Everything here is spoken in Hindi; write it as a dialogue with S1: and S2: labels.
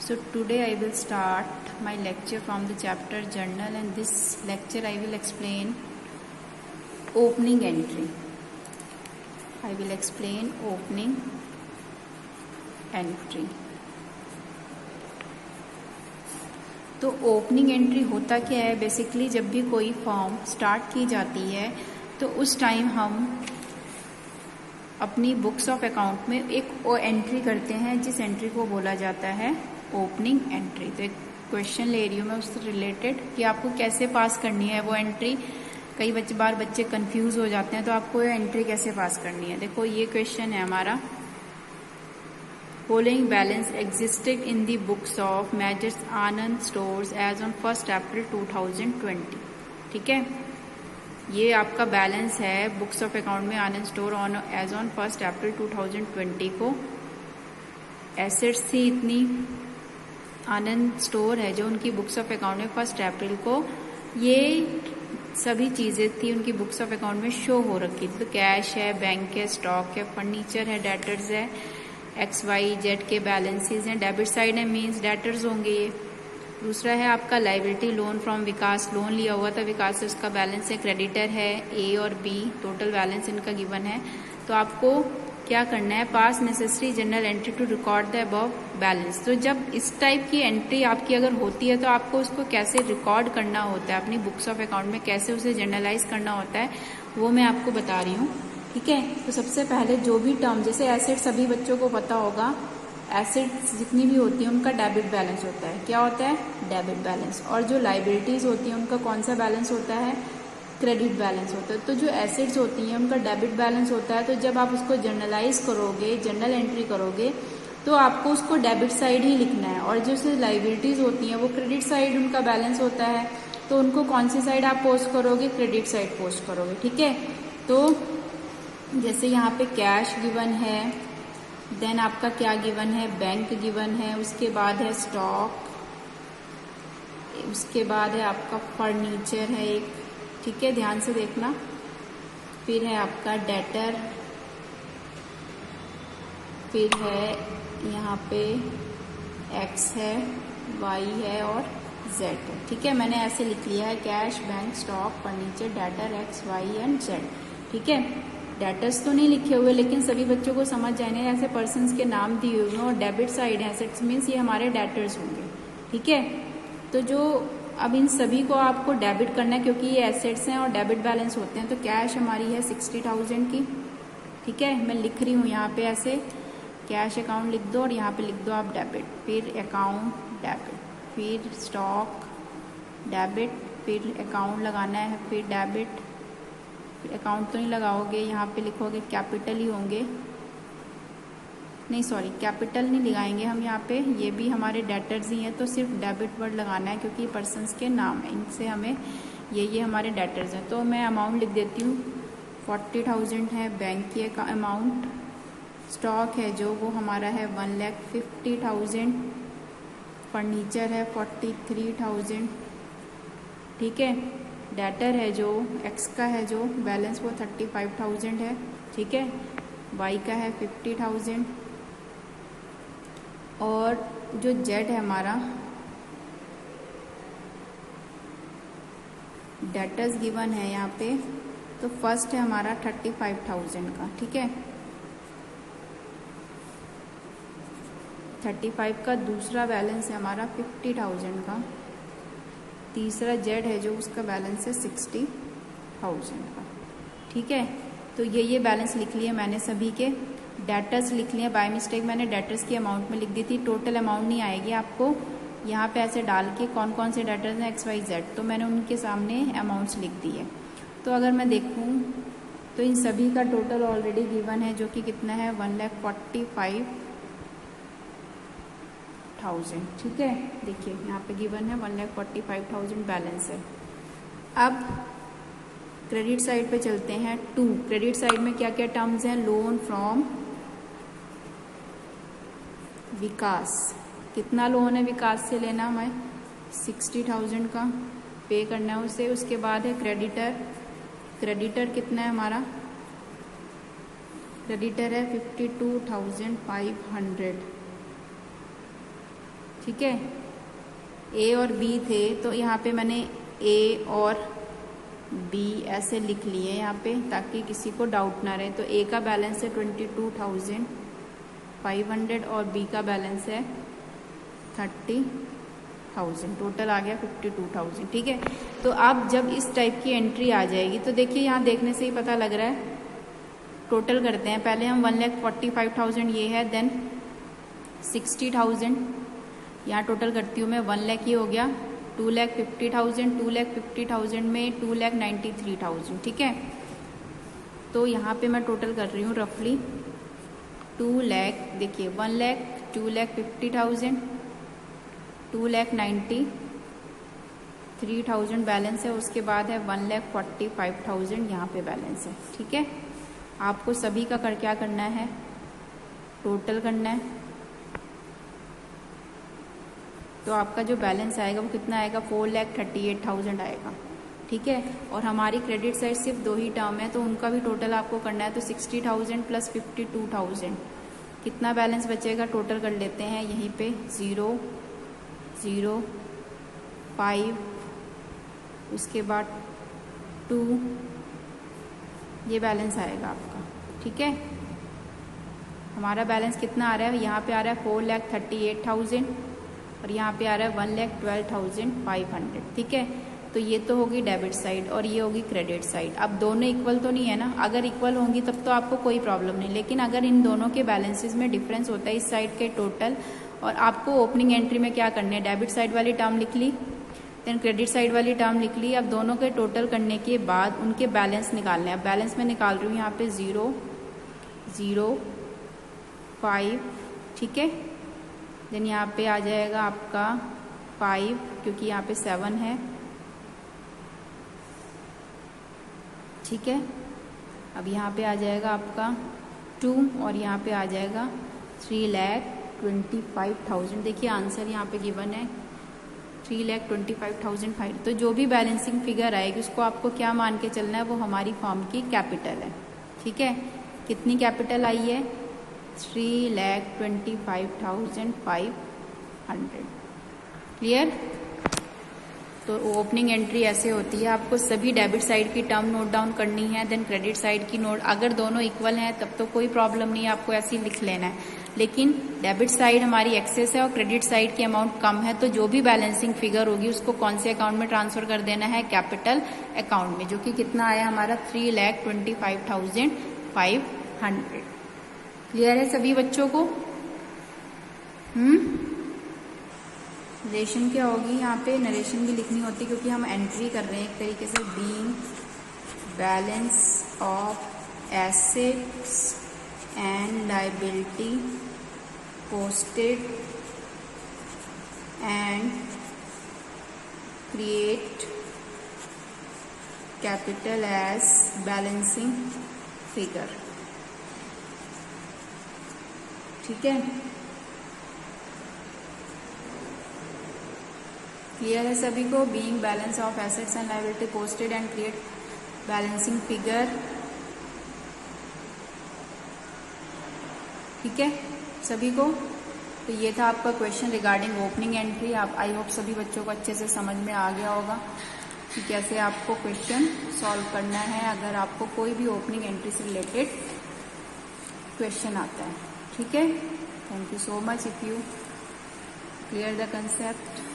S1: So today I will start my lecture from the chapter journal, and this lecture I will explain opening entry. I will explain opening entry. तो ओपनिंग एंट्री होता क्या है? बेसिकली जब भी कोई फॉर्म स्टार्ट की जाती है तो उस टाइम हम अपनी बुक्स ऑफ अकाउंट में एक एंट्री करते हैं जिस एंट्री को बोला जाता है ओपनिंग एंट्री। तो एक क्वेश्चन ले रही हूँ मैं उससे रिलेटेड कि आपको कैसे पास करनी है वो एंट्री। कई बार बच्चे कंफ्यूज हो जाते हैं तो आपको ये एंट्री कैसे पास करनी है। देखो ये क्वेश्चन है हमारा, following balance existed in the books of Majors Anand Stores as on 1st April 2020। ठीक है, ये आपका बैलेंस है बुक्स ऑफ अकाउंट में Anand store on as on 1st April 2020 को। एसेट्स थी इतनी, आनंद स्टोर है जो उनकी बुक्स ऑफ अकाउंट में 1st अप्रैल को ये सभी चीज़ें थी उनकी बुक्स ऑफ अकाउंट में शो हो रखी थी। तो कैश है, बैंक है, स्टॉक है, फर्नीचर है, डेटर्स है, XYZ के बैलेंसेस हैं। डेबिट साइड है मीन्स डेटर्स होंगे ये। दूसरा है आपका liability loan from Vikas, loan लिया हुआ था विकास से, उसका बैलेंस है। क्रेडिटर है A और B, टोटल बैलेंस इनका गिवन है। तो आपको क्या करना है, pass necessary journal entry to record the above balance. तो जब इस टाइप की एंट्री आपकी अगर होती है तो आपको उसको कैसे रिकॉर्ड करना होता है अपनी बुक्स ऑफ अकाउंट में, कैसे उसे जनरलाइज करना होता है वो मैं आपको बता रही हूँ। ठीक है, तो सबसे पहले जो भी टर्म, जैसे एसेट सभी बच्चों को पता होगा, एसेट्स जितनी भी होती हैं उनका डेबिट बैलेंस होता है। क्या होता है? Debit balance. और जो लाइबिलिटीज होती हैं उनका कौन सा बैलेंस होता है? क्रेडिट बैलेंस होता है। तो जो एसेट्स होती हैं उनका डेबिट बैलेंस होता है। तो जब आप उसको जर्नलाइज करोगे, जर्नल एंट्री करोगे, तो आपको उसको डेबिट साइड ही लिखना है। और जो लाइबिलिटीज होती हैं वो क्रेडिट साइड उनका बैलेंस होता है। तो उनको कौन सी साइड आप पोस्ट करोगे? क्रेडिट साइड पोस्ट करोगे। ठीक है, तो जैसे यहाँ पे कैश गिवन है, देन आपका क्या गिवन है? बैंक गिवन है, उसके बाद है स्टॉक, उसके बाद है आपका फर्नीचर है एक। ठीक है, ध्यान से देखना। फिर है आपका डेटर, फिर है यहाँ पे X है, Y है और Z है। ठीक है, मैंने ऐसे लिख लिया है cash, bank, stock, furniture, debtor, X, Y and Z। ठीक है, डेटर्स तो नहीं लिखे हुए लेकिन सभी बच्चों को समझ जाने ऐसे पर्सन्स के नाम दिए हुए हैं। और डेबिट साइड है एसेट्स मीन्स ये हमारे डेटर्स होंगे। ठीक है, तो जो अब इन सभी को आपको डेबिट करना है क्योंकि ये एसेट्स हैं और डेबिट बैलेंस होते हैं। तो कैश हमारी है 60,000 की। ठीक है, मैं लिख रही हूँ यहाँ पे ऐसे, कैश अकाउंट लिख दो और यहाँ पे लिख दो आप डेबिट, फिर अकाउंट डेबिट, फिर स्टॉक डेबिट, फिर अकाउंट लगाना है, फिर डेबिट, अकाउंट तो नहीं लगाओगे, यहाँ पे लिखोगे कैपिटल ही होंगे, नहीं सॉरी कैपिटल नहीं लगाएंगे हम यहाँ पे, ये भी हमारे डेटर्स ही हैं। तो सिर्फ डेबिट वर्ड लगाना है क्योंकि पर्सन्स के नाम है, इनसे हमें ये हमारे डेटर्स हैं। तो मैं अमाउंट लिख देती हूँ 40,000 है बैंक की का अमाउंट। स्टॉक है जो वो हमारा है 1,50,000। फर्नीचर है 43,000। ठीक है, डेटर है जो X का है जो बैलेंस वो 35,000 है। ठीक है, Y का है 50,000 और जो Z है हमारा डेटर्स गिवन है यहाँ पे। तो फर्स्ट है हमारा 35,000 का। ठीक है, 35 का दूसरा बैलेंस है हमारा 50,000 का। तीसरा Z है जो उसका बैलेंस है 60,000 का। ठीक है, तो ये बैलेंस लिख लिए मैंने सभी के। डेटर्स लिख लिए, बाय मिस्टेक मैंने डेटर्स की अमाउंट में लिख दी थी, टोटल अमाउंट नहीं आएगी आपको यहाँ पे ऐसे डाल के कौन कौन से डेटर्स हैं XYZ, तो मैंने उनके सामने अमाउंट्स लिख दी है। तो अगर मैं देखूँ तो इन सभी का टोटल ऑलरेडी गिवन है जो कि कितना है 1,45,000। ठीक है, देखिए यहाँ पे गिवन है 1,45,000 बैलेंस है। अब क्रेडिट साइड पे चलते हैं। क्रेडिट साइड में क्या क्या टर्म्स हैं? लोन फ्रॉम विकास, कितना लोन है विकास से लेना हमें? 60,000 का पे करना है उसे। उसके बाद है क्रेडिटर, क्रेडिटर कितना है हमारा? क्रेडिटर है 52,500। ठीक है, ए और बी थे तो यहाँ पे मैंने ए और बी ऐसे लिख लिए यहाँ पे ताकि किसी को डाउट ना रहे। तो ए का बैलेंस है 22,500 और बी का बैलेंस है 30,000, टोटल आ गया 52,000। ठीक है, तो अब जब इस टाइप की एंट्री आ जाएगी तो देखिए यहाँ देखने से ही पता लग रहा है। टोटल करते हैं, पहले हम 1,45,000 ये है, देन 60,000 यहाँ टोटल करती हूँ मैं। 1 लाख ये हो गया, 2,50,000, 2,50,000 में 2,93,000। ठीक है, तो यहाँ पे मैं टोटल कर रही हूँ रफली 2 लाख, देखिए 1 लाख, 2,50,000, 2,93,000 बैलेंस है। उसके बाद है 1,45,000 यहाँ पे बैलेंस है। ठीक है, आपको सभी का क्या करना है, टोटल करना है। तो आपका जो बैलेंस आएगा वो कितना आएगा, 4,38,000 आएगा। ठीक है, और हमारी क्रेडिट साइड सिर्फ 2 ही टर्म है तो उनका भी टोटल आपको करना है। तो 60,000 प्लस 52,000 कितना बैलेंस बचेगा, टोटल कर लेते हैं यहीं पे। 0, 0, 5, उसके बाद 2, ये बैलेंस आएगा आपका। ठीक है, हमारा बैलेंस कितना आ रहा है, यहाँ पे आ रहा है 4,38,000 और यहाँ पे आ रहा है 1,12,500। ठीक है, तो ये तो होगी डेबिट साइड और ये होगी क्रेडिट साइड। अब दोनों इक्वल तो नहीं है ना, अगर इक्वल होंगी तब तो आपको कोई प्रॉब्लम नहीं, लेकिन अगर इन दोनों के बैलेंसेस में डिफरेंस होता है इस साइड के टोटल, और आपको ओपनिंग एंट्री में क्या करनी है, डेबिट साइड वाली टर्म लिख ली, देन क्रेडिट साइड वाली टर्म लिख ली। अब दोनों के टोटल करने के बाद उनके बैलेंस निकालने हैं। अब बैलेंस में निकाल रही हूँ यहाँ पे 0, 0, 5। ठीक है, देन यहाँ पे आ जाएगा आपका 5 क्योंकि यहाँ पे 7 है। ठीक है, अब यहाँ पे आ जाएगा आपका 2 और यहाँ पे आ जाएगा 3,25,000। देखिए आंसर यहाँ पे गिवन है 3,25,005। तो जो भी बैलेंसिंग फिगर आएगी उसको आपको क्या मान के चलना है, वो हमारी फॉर्म की कैपिटल है। ठीक है, कितनी कैपिटल आई है, 3,25,500। क्लियर। तो ओपनिंग एंट्री ऐसे होती है, आपको सभी डेबिट साइड की टर्म नोट डाउन करनी है, देन क्रेडिट साइड की नोट। अगर दोनों इक्वल हैं तब तो कोई प्रॉब्लम नहीं है, आपको ऐसे ही लिख लेना है। लेकिन डेबिट साइड हमारी एक्सेस है और क्रेडिट साइड की अमाउंट कम है, तो जो भी बैलेंसिंग फिगर होगी उसको कौन से अकाउंट में ट्रांसफर कर देना है, कैपिटल अकाउंट में, जो कि कितना आया हमारा 3,25,500। क्लियर है सभी बच्चों को। नरेशन क्या होगी, यहाँ पे नरेशन भी लिखनी होती क्योंकि हम एंट्री कर रहे हैं एक तरीके से। Being balance of assets and liability posted and create capital as balancing figure. ठीक है, क्लियर है सभी को। Being balance of assets and liability posted and create balancing figure. ठीक है सभी को। तो ये था आपका क्वेश्चन रिगार्डिंग ओपनिंग एंट्री। आप आई होप सभी बच्चों को अच्छे से समझ में आ गया होगा कि कैसे आपको क्वेश्चन सॉल्व करना है अगर आपको कोई भी ओपनिंग एंट्री से रिलेटेड क्वेश्चन आता है। ठीक है, thank you so much if you clear the concept.